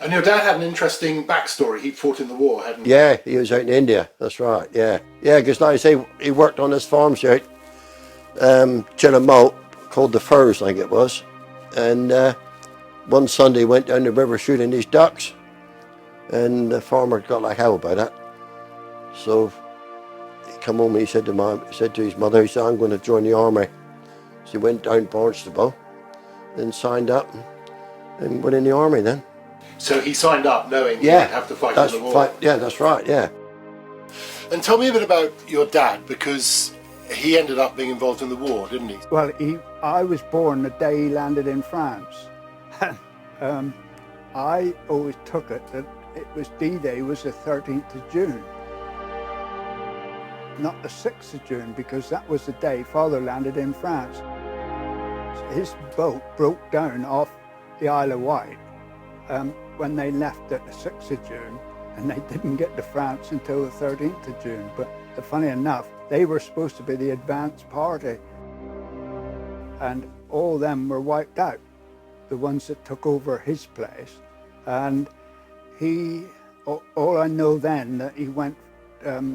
And your dad had an interesting backstory. He fought in the war, hadn't he? Yeah, he was out in India, that's right, yeah. Yeah, because like I say, he worked on this farm out Chillamalt, called the Firs, I think it was. And one Sunday he went down the river shooting these ducks, and the farmer got like hell about it. So he come home and he said to his mother, he said, I'm going to join the army. So he went down Barnstable and signed up and went in the army then. So he signed up knowing he'd Yeah, have to fight in the war. Yeah, that's right, yeah. And tell me a bit about your dad, because he ended up being involved in the war, didn't he? Well, I was born the day he landed in France. I always took it that it was D-Day was the 13th of June, not the 6th of June, because that was the day Father landed in France. His boat broke down off the Isle of Wight when they left at the 6th of June, and they didn't get to France until the 13th of June. But funny enough, they were supposed to be the advance party, and all of them were wiped out, the ones that took over his place. And all I know then that he went,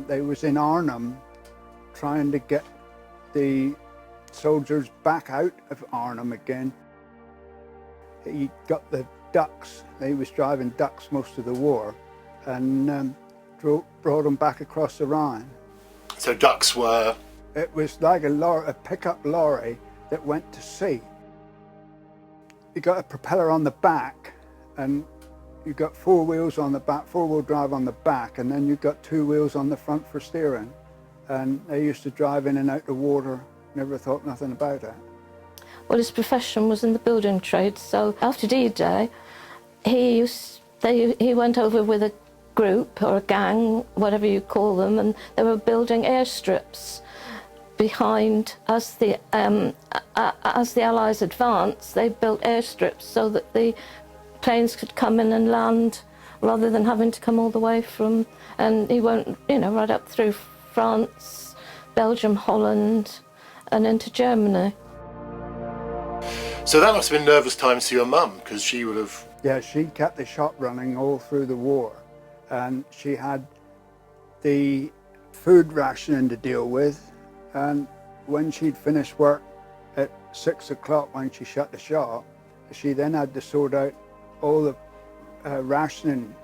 they was in Arnhem trying to get the soldiers back out of Arnhem again. He got the ducks, he was driving ducks most of the war, and brought them back across the Rhine. So ducks were... It was like a pickup lorry that went to sea. You got a propeller on the back, and you got four wheels on the back, four-wheel drive on the back, and then you got two wheels on the front for steering. And they used to drive in and out the water, never thought nothing about it. Well, his profession was in the building trade, so after D-Day, he went over with a group or a gang, whatever you call them, and they were building airstrips behind. As the Allies advanced, they built airstrips so that the planes could come in and land rather than having to come all the way from, and he went, right up through France, Belgium, Holland, and into Germany. So that must have been nervous times for your mum, because she would have... Yeah, she kept the shop running all through the war, and she had the food rationing to deal with, and when she'd finished work at 6 o'clock when she shut the shop, she then had to sort out all the rationing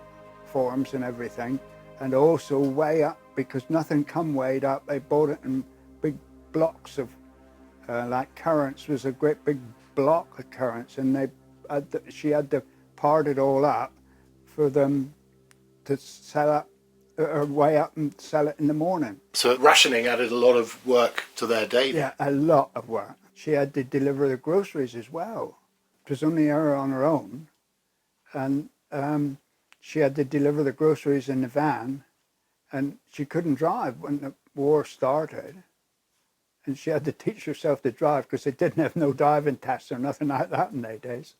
forms and everything, and also weigh up, because nothing come weighed up. They bought it in big blocks of, like currants was a great big block of currants, and she had to part it all up for them to sell up, or weigh up and sell it in the morning. So rationing added a lot of work to their day then. Yeah, a lot of work. She had to deliver the groceries as well. It was only her on her own, and she had to deliver the groceries in the van, and she couldn't drive when the war started, and she had to teach herself to drive because they didn't have no driving tests or nothing like that in those days.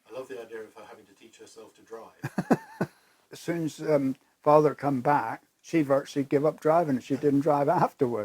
I love the idea of her having to teach herself to drive. As soon as Father come back, she virtually gave up driving and she didn't drive afterwards.